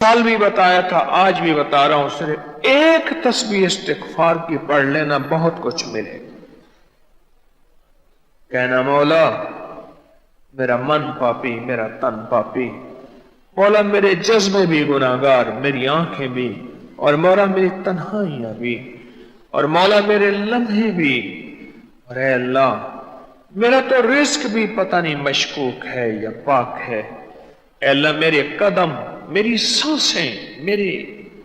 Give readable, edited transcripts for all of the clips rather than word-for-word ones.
साल भी बताया था, आज भी बता रहा हूं, सिर्फ एक तस्बीह इस्तिग़फ़ार की पढ़ लेना, बहुत कुछ मिलेगा। कहना मौला मेरा मन पापी, मेरा तन पापी, मौला मेरे जज्बे भी गुनाहगार, मेरी आंखें भी, और मौला मेरी तन्हाइयां भी, और मौला मेरे लम्हे भी, और ऐ अल्लाह मेरा तो रिस्क भी पता नहीं मशकूक है या पाक है। ऐ अल्लाह मेरे कदम, मेरी सांसें, मेरे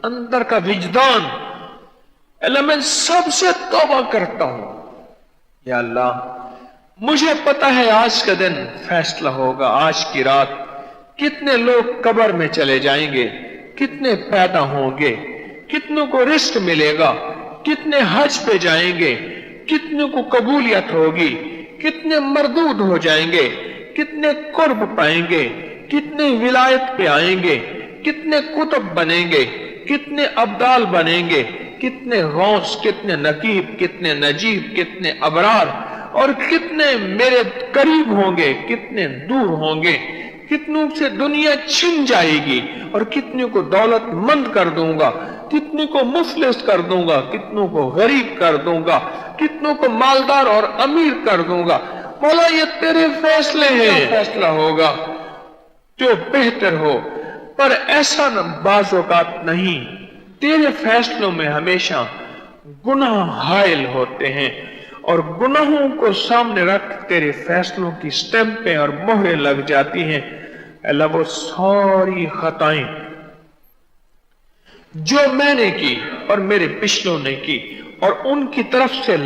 अंदर का विजदान, अल्लाह मैं सबसे तौबा करता हूं। या अल्लाह मुझे पता है आज का दिन फैसला होगा, आज की रात कितने लोग कब्र में चले जाएंगे, कितने पैदा होंगे, कितनों को रिस्क मिलेगा, कितने हज पे जाएंगे, कितनों को कबूलियत होगी, कितने मरदूद हो जाएंगे, कितने कुर्ब पाएंगे, कितने विलायत पे आएंगे, कितने कुतुब बनेंगे, कितने अब्दाल बनेंगे, कितने गौस, कितने नकीब, कितने नजीब, कितने अबरार, और कितने मेरे करीब होंगे, कितने दूर होंगे, कितनों से दुनिया छिन जाएगी और कितनों को दौलतमंद कर दूंगा, कितनों को मुफलिस कर दूंगा, कितनों को गरीब कर दूंगा, कितनों को मालदार और अमीर कर दूंगा। मौला ये तेरे फैसले हैं, फैसला होगा जो बेहतर हो, पर ऐसा न बाज़ औक़ात नहीं, तेरे फैसलों में हमेशा गुनाह हायल होते हैं और गुनाहों को सामने रख तेरे फैसलों की स्टैंपें और मोहरें लग जाती हैं। अल्लाह वो सारी खताएं जो मैंने की और मेरे पिछलों ने की और उनकी तरफ से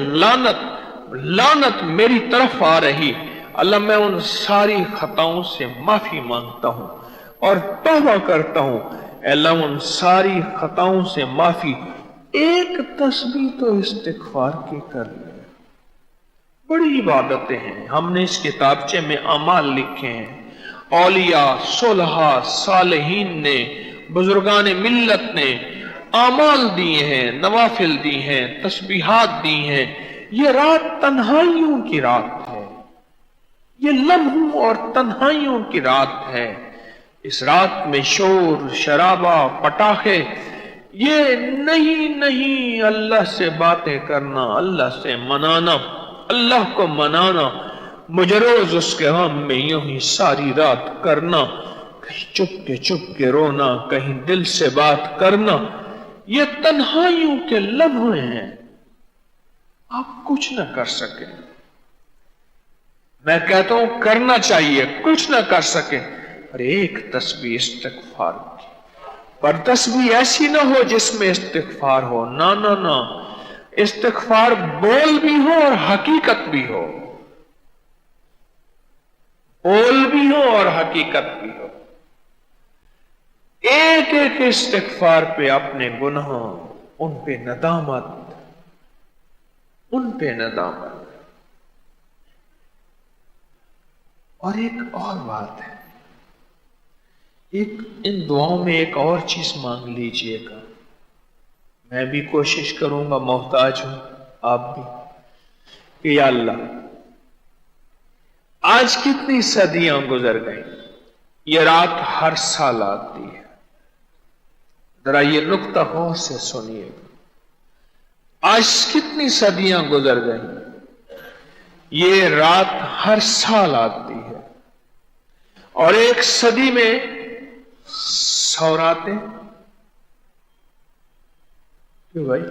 लानत मेरी तरफ आ रही, अल्लाह मैं उन सारी खताओं से माफी मांगता हूं और तौबा करता हूं। अल्लाह उन सारी खताओं से माफी, एक तस्बीह तो इस्तिग़फ़ार की कर ले। बड़ी इबादतें हैं, हमने इस किताबचे में अमाल लिखे हैं, औलिया, सुलहा, सालिहीन ने, बुजुर्गान मिल्लत ने अमाल दिए हैं, नवाफिल दी हैं, तस्बीहात दी हैं। ये रात तन्हाइयों की रात है, ये लम्हों और तन्हाइयों की रात है। इस रात में शोर शराबा पटाखे, ये नहीं अल्लाह से बातें करना, अल्लाह से मनाना, अल्लाह को मनाना, मुझे रोज उसके गम में यूं ही सारी रात करना, कहीं चुप के रोना, कहीं दिल से बात करना, ये तन्हाइयों के लम्हे हैं। आप कुछ न कर सके, मैं कहता हूं करना चाहिए, कुछ न कर सके, पर एक तस्बीह इस्तिग़फ़ार की, पर तस्बीह ऐसी ना हो जिसमें इस्तिग़फ़ार हो, ना ना ना, इस्तिग़फ़ार बोल भी हो और हकीकत भी हो, बोल भी हो और हकीकत भी हो। एक एक इस्तिग़फ़ार पे अपने गुनाह, उन पे नदामत, उन पे नदामत। और एक और बात है, एक इन दुआओं में एक और चीज मांग लीजिएगा, मैं भी कोशिश करूंगा, मोहताज हूं आप भी, कि या अल्लाह आज कितनी सदियां गुजर गई, ये रात हर साल आती है, जरा ये नुक्ता गौर से सुनिएगा, आज कितनी सदियां गुजर गई, ये रात हर साल आती है, और एक सदी में 100 रातें, क्यों भाई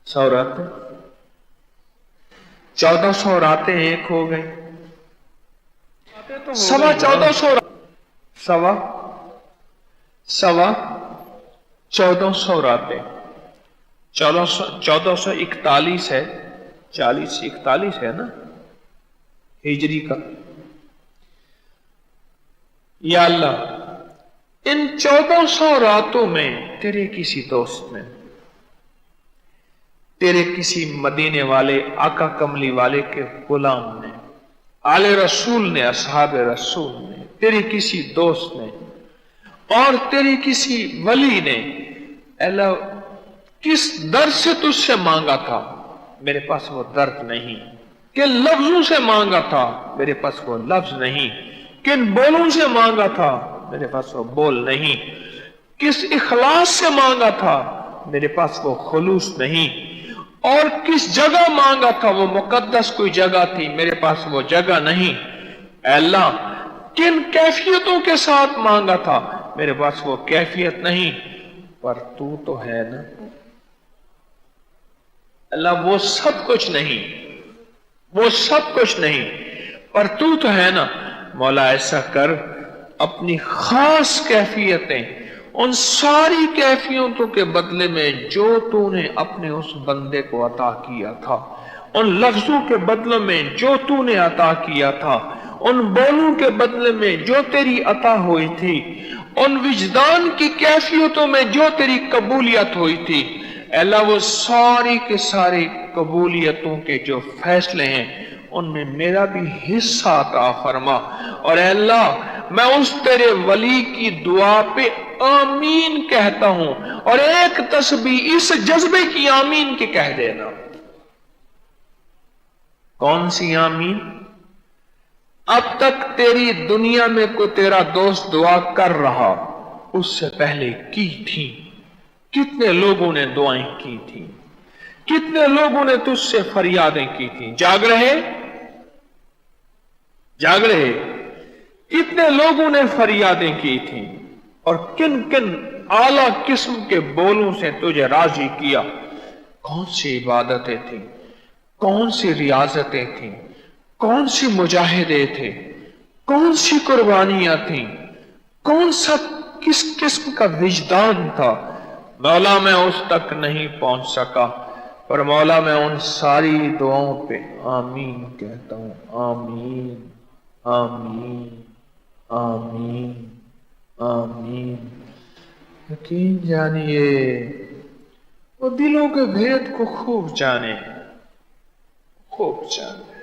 100 रातें, 1400 रातें एक हो गई, 1400 सवा 1400 रातें, 1441 है, 40-41 है ना हिजरी का। या अल्लाह इन 1400 रातों में तेरे किसी दोस्त ने, तेरे किसी मदीने वाले आका कमली वाले के गुलाम ने, आले रसूल ने, असहाब रसूल ने, तेरे किसी दोस्त ने और तेरे किसी वली ने, अल्लाह किस दर्द से तुझसे मांगा था, मेरे पास वो दर्द नहीं, किन लफ्जों से मांगा था, मेरे पास वो लफ्ज नहीं, किन बोलों से मांगा था, मेरे पास वो बोल नहीं, किस इखलास से मांगा था, मेरे पास वो खुलूस नहीं। और किस जगह मांगा था, वो मुकद्दस कोई जगह थी, मेरे पास वो जगह नहीं। ऐ अल्लाह, किन कैफियतों के साथ मांगा था, मेरे पास वो कैफियत नहीं, पर तू तो है ना। अल्लाह वो सब कुछ नहीं, वो सब कुछ नहीं, पर तू तो है ना। मौला ऐसा कर, अपनी खास कैफियतें, उन सारी कैफियतों के बदले में जो तूने अपने उस बंदे को अता किया था, उन लफ्जों के बदले में जो तूने अता किया था, उन बोलों के बदले में जो तेरी अता हुई थी, उन विजदान की कैफियतों में जो तेरी कबूलियत हुई थी, अल्लाह वो सारी के सारी कबूलियतों के जो फैसले हैं उनमें मेरा भी हिस्सा अता फरमा। और अल्लाह, मैं उस तेरे वली की दुआ पे आमीन कहता हूं, और एक तस्बीह इस जज्बे की आमीन के कह देना। कौन सी आमीन? अब तक तेरी दुनिया में कोई तेरा दोस्त दुआ कर रहा, उससे पहले की थी। कितने लोगों ने दुआएं की थी, कितने लोगों ने तुझसे फरियादें की थी। जाग रहे, जाग रहे। कितने लोगों ने फरियादें की थी, और किन किन आला किस्म के बोलों से तुझे राजी किया। कौन सी इबादतें थी, कौन सी रियाजतें थी, कौन सी मुजाहिदे थे, कौन सी कुर्बानियां थी, कौन सा किस किस्म का विजदान था। मौला मैं उस तक नहीं पहुंच सका, पर मौला मैं उन सारी दुआओं पे आमीन कहता हूं। आमीन, आमीन, आमीन, आमीन। यकीन जानिए, वो दिलों के भेद को खूब जाने, खूब जाने।